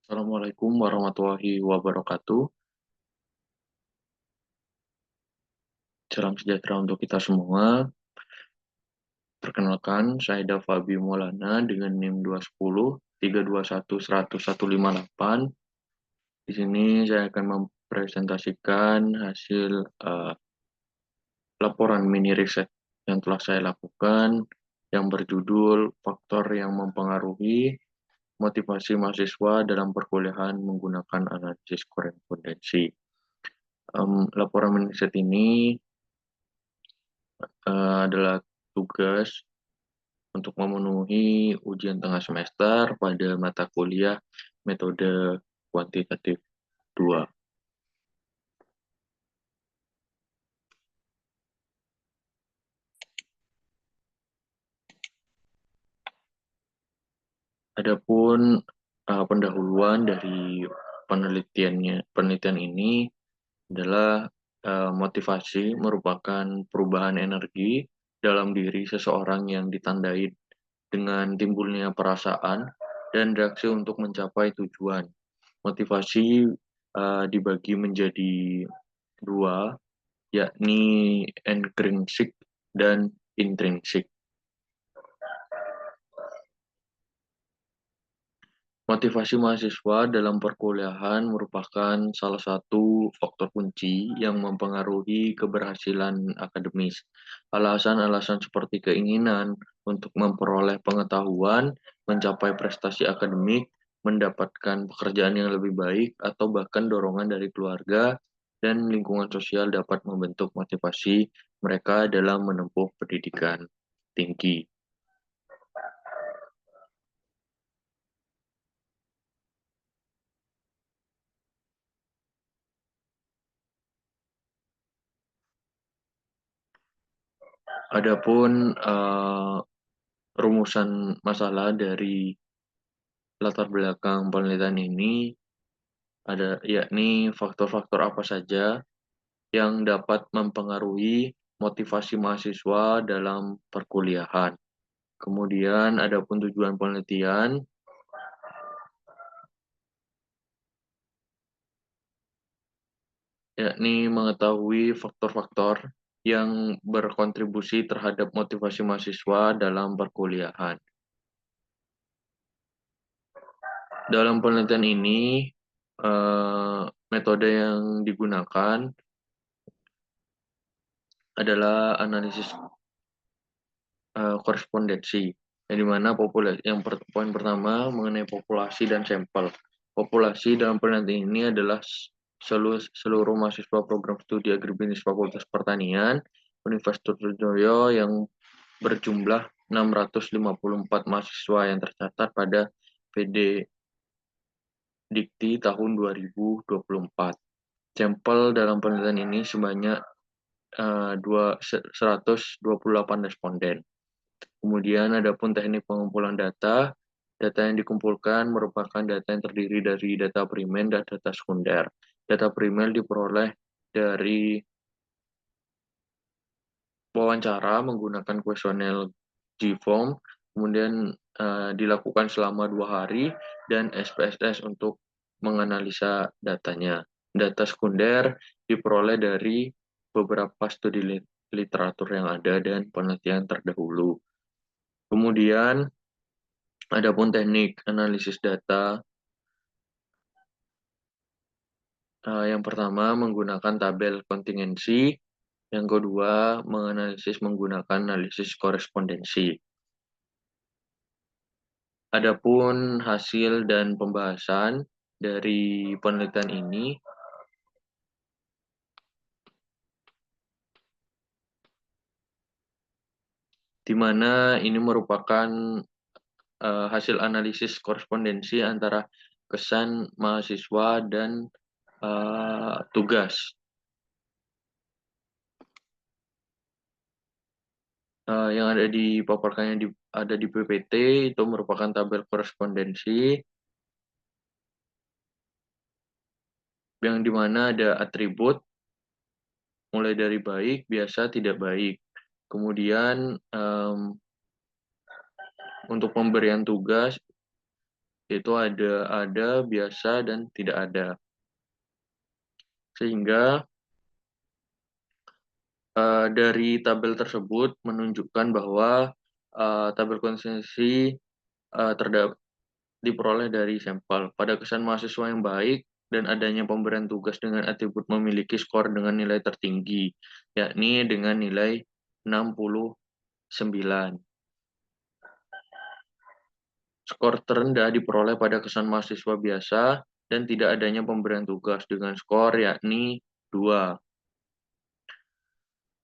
Assalamualaikum warahmatullahi wabarakatuh. Salam sejahtera untuk kita semua. Perkenalkan, saya Fabi Maulana dengan NIM 210-321-10158. Di sini saya akan mempresentasikan hasil laporan mini riset yang telah saya lakukan yang berjudul Faktor yang Mempengaruhi Motivasi Mahasiswa dalam Perkuliahan Menggunakan Analisis Korespondensi. Laporan mini riset ini adalah tugas untuk memenuhi ujian tengah semester pada mata kuliah metode kuantitatif 2. Adapun pendahuluan dari penelitian ini adalah motivasi merupakan perubahan energi dalam diri seseorang yang ditandai dengan timbulnya perasaan dan reaksi untuk mencapai tujuan. Motivasi dibagi menjadi dua, yakni intrinsik dan intrinsik. Motivasi mahasiswa dalam perkuliahan merupakan salah satu faktor kunci yang mempengaruhi keberhasilan akademis. Alasan-alasan seperti keinginan untuk memperoleh pengetahuan, mencapai prestasi akademik, mendapatkan pekerjaan yang lebih baik, atau bahkan dorongan dari keluarga dan lingkungan sosial dapat membentuk motivasi mereka dalam menempuh pendidikan tinggi. Adapun rumusan masalah dari latar belakang penelitian ini ada yakni faktor-faktor apa saja yang dapat mempengaruhi motivasi mahasiswa dalam perkuliahan. Kemudian adapun tujuan penelitian yakni mengetahui faktor-faktor yang berkontribusi terhadap motivasi mahasiswa dalam perkuliahan. Dalam penelitian ini, metode yang digunakan adalah analisis korespondensi, yang dimana poin pertama mengenai populasi dan sampel. Populasi dalam penelitian ini adalah seluruh mahasiswa program studi agribisnis Fakultas Pertanian Universitas Trunojoyo yang berjumlah 654 mahasiswa yang tercatat pada PD Dikti tahun 2024. Sampel dalam penelitian ini sebanyak 128 responden. Kemudian adapun teknik pengumpulan data. Data yang dikumpulkan merupakan data yang terdiri dari data primer dan data sekunder. Data primer diperoleh dari wawancara menggunakan kuesioner G-Form, kemudian dilakukan selama 2 hari, dan SPSS untuk menganalisa datanya. Data sekunder diperoleh dari beberapa studi literatur yang ada dan penelitian terdahulu. Kemudian, adapun teknik analisis data, yang pertama menggunakan tabel kontingensi, yang kedua menganalisis menggunakan analisis korespondensi. Adapun hasil dan pembahasan dari penelitian ini, di mana ini merupakan hasil analisis korespondensi antara kesan mahasiswa dan tugas. Yang ada di paparkannya ada di PPT itu merupakan tabel korespondensi yang dimana ada atribut mulai dari baik, biasa, tidak baik. Kemudian untuk pemberian tugas yaitu ada, biasa, dan tidak ada. Sehingga dari tabel tersebut menunjukkan bahwa tabel konsistensi diperoleh dari sampel. Pada kesan mahasiswa yang baik dan adanya pemberian tugas dengan atribut memiliki skor dengan nilai tertinggi, yakni dengan nilai 69. Skor terendah diperoleh pada kesan mahasiswa biasa dan tidak adanya pemberian tugas dengan skor yakni 2.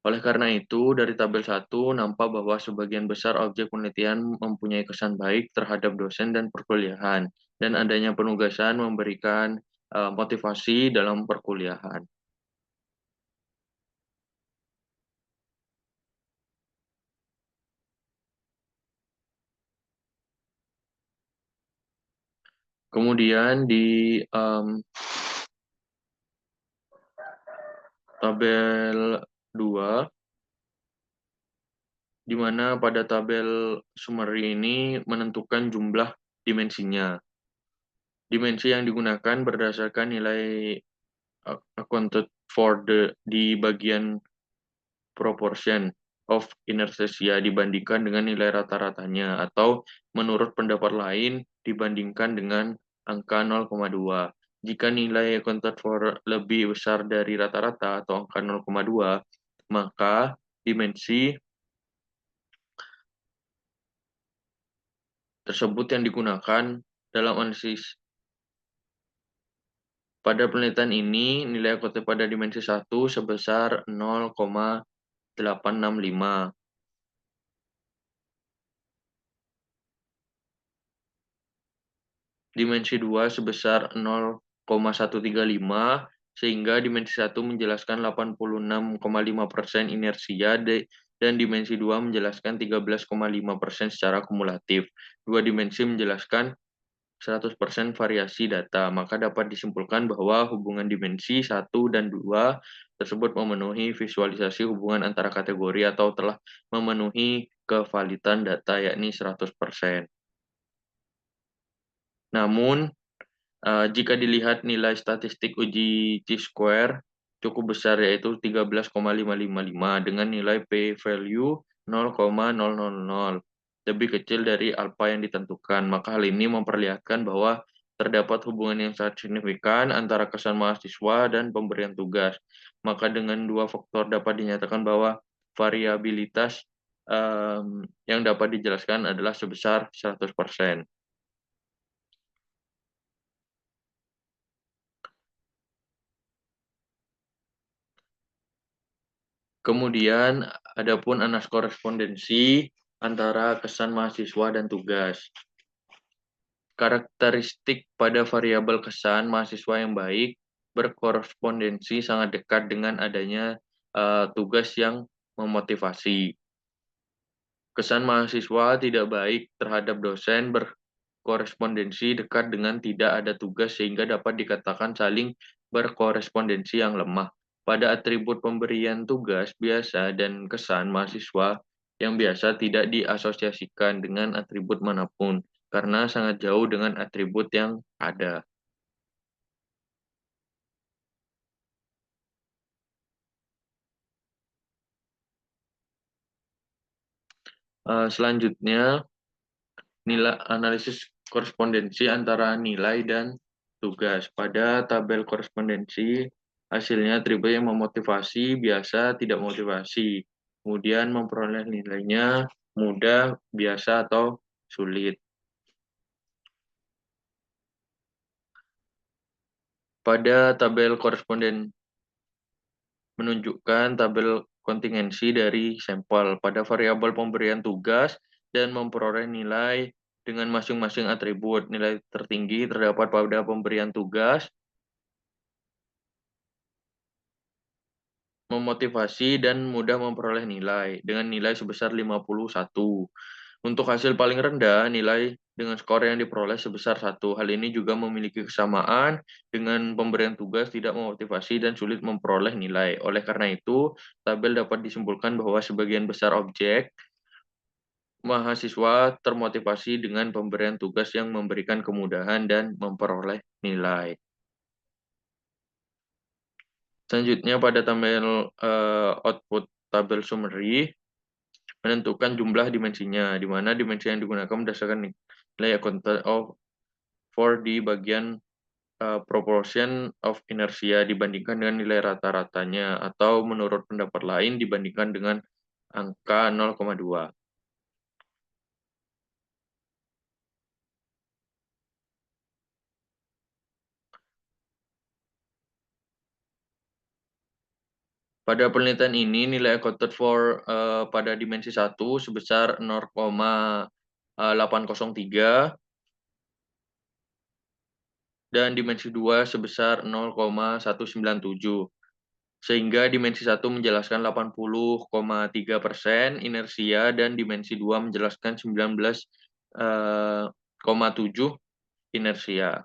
Oleh karena itu, dari tabel 1 nampak bahwa sebagian besar objek penelitian mempunyai kesan baik terhadap dosen dan perkuliahan, dan adanya penugasan memberikan motivasi dalam perkuliahan. Kemudian di tabel 2, di mana pada tabel summary ini menentukan jumlah dimensinya. Dimensi yang digunakan berdasarkan nilai accounted for di bagian proportion of inertia dibandingkan dengan nilai rata-ratanya, atau menurut pendapat lain dibandingkan dengan angka 0,2. Jika nilai accounted for lebih besar dari rata-rata atau angka 0,2, maka dimensi tersebut yang digunakan dalam analisis. Pada penelitian ini, nilai accounted pada dimensi 1 sebesar 0,865. Dimensi 2 sebesar 0,135, sehingga dimensi 1 menjelaskan 86,5% inersia dan dimensi 2 menjelaskan 13,5% secara kumulatif. Dua dimensi menjelaskan 100% variasi data, maka dapat disimpulkan bahwa hubungan dimensi 1 dan 2 tersebut memenuhi visualisasi hubungan antara kategori atau telah memenuhi kevalidan data, yakni 100%. Namun, jika dilihat nilai statistik uji Chi-square cukup besar, yaitu 13,555 dengan nilai p-value 0,000, lebih kecil dari alfa yang ditentukan. Maka hal ini memperlihatkan bahwa terdapat hubungan yang sangat signifikan antara kesan mahasiswa dan pemberian tugas. Maka dengan dua faktor dapat dinyatakan bahwa variabilitas yang dapat dijelaskan adalah sebesar 100%. Kemudian, adapun anas korespondensi antara kesan mahasiswa dan tugas. Karakteristik pada variabel kesan mahasiswa yang baik berkorespondensi sangat dekat dengan adanya tugas yang memotivasi. Kesan mahasiswa tidak baik terhadap dosen berkorespondensi dekat dengan tidak ada tugas, sehingga dapat dikatakan saling berkorespondensi yang lemah. Pada atribut pemberian tugas biasa dan kesan mahasiswa yang biasa tidak diasosiasikan dengan atribut manapun, karena sangat jauh dengan atribut yang ada. Selanjutnya, nilai analisis korespondensi antara nilai dan tugas. Pada tabel korespondensi, hasilnya atribut yang memotivasi, biasa, tidak motivasi. Kemudian memperoleh nilainya mudah, biasa, atau sulit. Pada tabel koresponden menunjukkan tabel kontingensi dari sampel pada variabel pemberian tugas dan memperoleh nilai dengan masing-masing atribut. Nilai tertinggi terdapat pada pemberian tugas, memotivasi, dan mudah memperoleh nilai dengan nilai sebesar 51. Untuk hasil paling rendah, nilai dengan skor yang diperoleh sebesar 1. Hal ini juga memiliki kesamaan dengan pemberian tugas, tidak memotivasi, dan sulit memperoleh nilai. Oleh karena itu, tabel dapat disimpulkan bahwa sebagian besar objek mahasiswa termotivasi dengan pemberian tugas yang memberikan kemudahan dan memperoleh nilai. Selanjutnya pada tabel output tabel summary menentukan jumlah dimensinya, di mana dimensi yang digunakan berdasarkan nilai accounted of for di bagian proportion of inertia dibandingkan dengan nilai rata-ratanya atau menurut pendapat lain dibandingkan dengan angka 0,2. Pada penelitian ini nilai accounted for pada dimensi 1 sebesar 0,803 dan dimensi 2 sebesar 0,197. Sehingga dimensi 1 menjelaskan 80,3% inersia dan dimensi 2 menjelaskan 19,7 inersia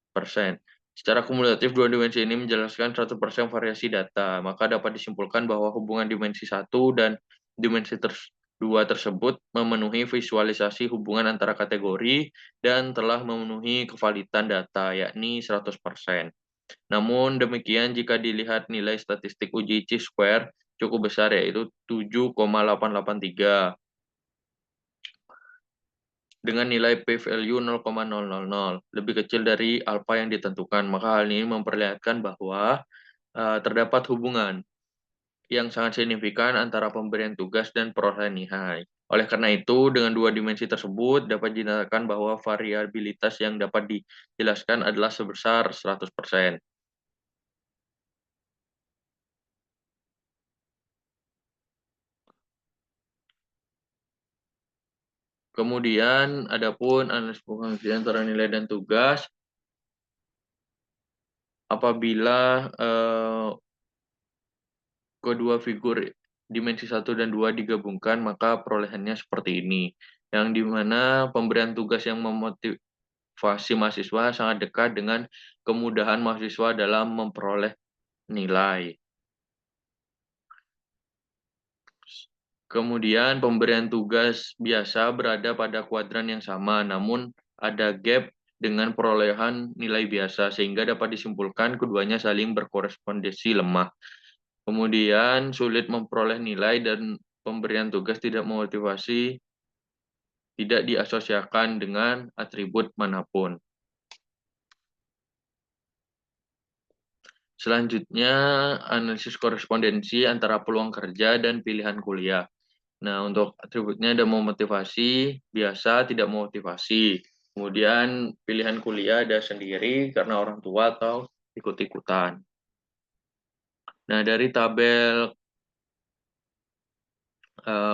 persen. Secara kumulatif, dua dimensi ini menjelaskan 100% variasi data, maka dapat disimpulkan bahwa hubungan dimensi 1 dan dimensi 2 tersebut memenuhi visualisasi hubungan antara kategori dan telah memenuhi kevalidan data, yakni 100%. Namun demikian, jika dilihat nilai statistik uji chi-square cukup besar, yaitu 7,883 dengan nilai p-value 0,000, lebih kecil dari alfa yang ditentukan. Maka hal ini memperlihatkan bahwa terdapat hubungan yang sangat signifikan antara pemberian tugas dan perolehan nilai. Oleh karena itu, dengan dua dimensi tersebut dapat dinyatakan bahwa variabilitas yang dapat dijelaskan adalah sebesar 100%. Kemudian, adapun analisis pengkajian antara nilai dan tugas, apabila kedua figur dimensi 1 dan 2 digabungkan, maka perolehannya seperti ini. Yang dimana pemberian tugas yang memotivasi mahasiswa sangat dekat dengan kemudahan mahasiswa dalam memperoleh nilai. Kemudian pemberian tugas biasa berada pada kuadran yang sama, namun ada gap dengan perolehan nilai biasa, sehingga dapat disimpulkan keduanya saling berkorespondensi lemah. Kemudian sulit memperoleh nilai dan pemberian tugas tidak memotivasi, tidak diasosiasikan dengan atribut manapun. Selanjutnya, analisis korespondensi antara peluang kerja dan pilihan kuliah. Nah, untuk atributnya ada memotivasi, biasa, tidak memotivasi. Kemudian pilihan kuliah ada sendiri karena orang tua atau ikut-ikutan. Nah, dari tabel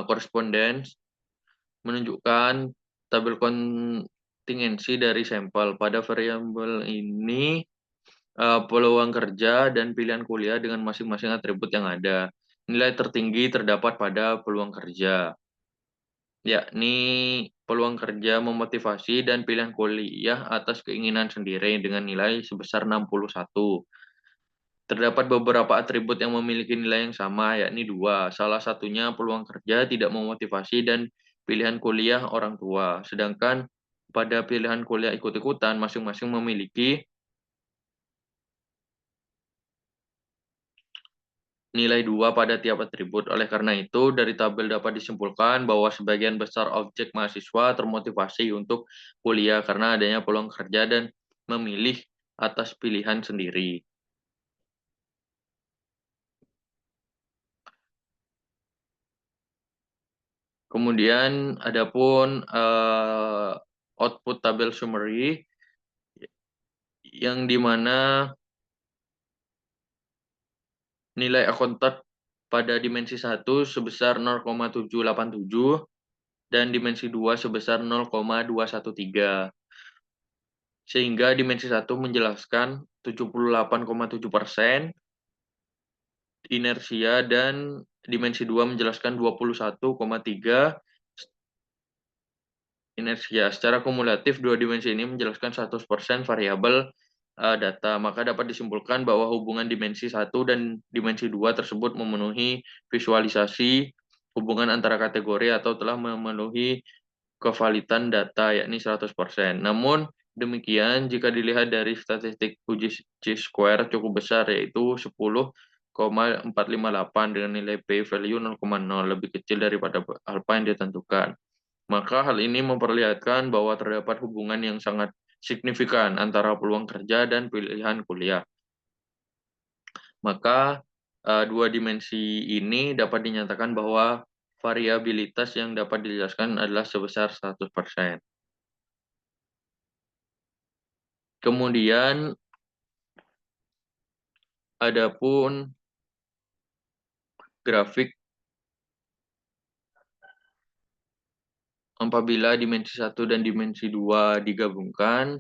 korespondens menunjukkan tabel kontingensi dari sampel. Pada variabel ini peluang kerja dan pilihan kuliah dengan masing-masing atribut yang ada. Nilai tertinggi terdapat pada peluang kerja, yakni peluang kerja memotivasi dan pilihan kuliah atas keinginan sendiri dengan nilai sebesar 61. Terdapat beberapa atribut yang memiliki nilai yang sama, yakni 2. Salah satunya peluang kerja tidak memotivasi dan pilihan kuliah orang tua. Sedangkan pada pilihan kuliah ikut-ikutan, masing-masing memiliki nilai 2 pada tiap atribut. Oleh karena itu, dari tabel dapat disimpulkan bahwa sebagian besar objek mahasiswa termotivasi untuk kuliah karena adanya peluang kerja dan memilih atas pilihan sendiri. Kemudian adapun output tabel summary yang dimana nilai akuntat pada dimensi 1 sebesar 0,787 dan dimensi 2 sebesar 0,213. Sehingga dimensi 1 menjelaskan 78,7% inersia dan dimensi 2 menjelaskan 21,3 inersia. Secara kumulatif, dua dimensi ini menjelaskan 100% variabel data. Maka dapat disimpulkan bahwa hubungan dimensi 1 dan dimensi 2 tersebut memenuhi visualisasi hubungan antara kategori atau telah memenuhi kevalitan data, yakni 100%. Namun demikian, jika dilihat dari statistik uji Chi-square cukup besar, yaitu 10,458 dengan nilai p-value 0,0, lebih kecil daripada alfa yang ditentukan. Maka hal ini memperlihatkan bahwa terdapat hubungan yang sangat signifikan antara peluang kerja dan pilihan kuliah. Maka dua dimensi ini dapat dinyatakan bahwa variabilitas yang dapat dijelaskan adalah sebesar 100%. Kemudian adapun grafik apabila dimensi 1 dan dimensi 2 digabungkan,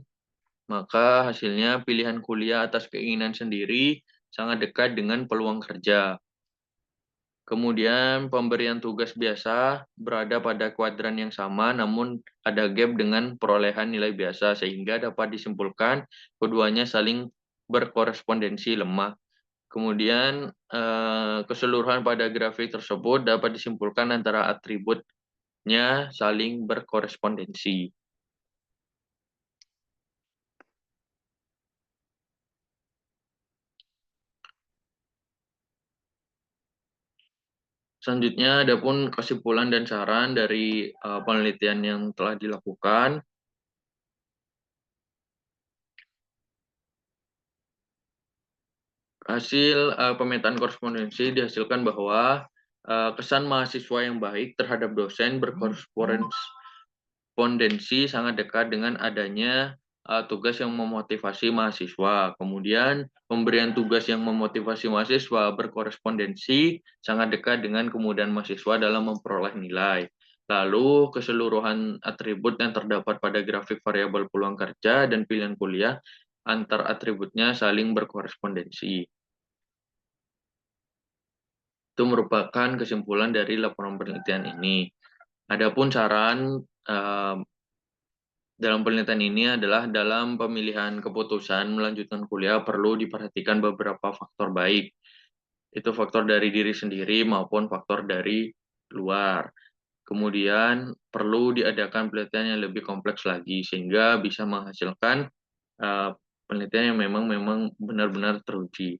maka hasilnya pilihan kuliah atas keinginan sendiri sangat dekat dengan peluang kerja. Kemudian pemberian tugas biasa berada pada kuadran yang sama, namun ada gap dengan perolehan nilai biasa, sehingga dapat disimpulkan keduanya saling berkorespondensi lemah. Kemudian keseluruhan pada grafik tersebut dapat disimpulkan antara atributnya saling berkorespondensi. Selanjutnya, adapun kesimpulan dan saran dari penelitian yang telah dilakukan. Hasil pemetaan korespondensi dihasilkan bahwa kesan mahasiswa yang baik terhadap dosen berkorespondensi sangat dekat dengan adanya tugas yang memotivasi mahasiswa. Kemudian pemberian tugas yang memotivasi mahasiswa berkorespondensi sangat dekat dengan kemudahan mahasiswa dalam memperoleh nilai. Lalu keseluruhan atribut yang terdapat pada grafik variabel peluang kerja dan pilihan kuliah antar atributnya saling berkorespondensi. Itu merupakan kesimpulan dari laporan penelitian ini. Adapun saran dalam penelitian ini adalah dalam pemilihan keputusan melanjutkan kuliah perlu diperhatikan beberapa faktor baik. Itu faktor dari diri sendiri maupun faktor dari luar. Kemudian perlu diadakan penelitian yang lebih kompleks lagi sehingga bisa menghasilkan penelitian yang memang benar-benar teruji.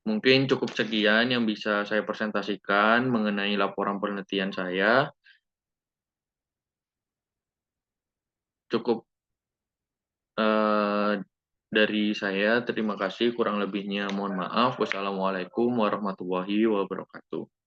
Mungkin cukup sekian yang bisa saya presentasikan mengenai laporan penelitian saya. Cukup dari saya, terima kasih. Kurang lebihnya mohon maaf. Wassalamualaikum warahmatullahi wabarakatuh.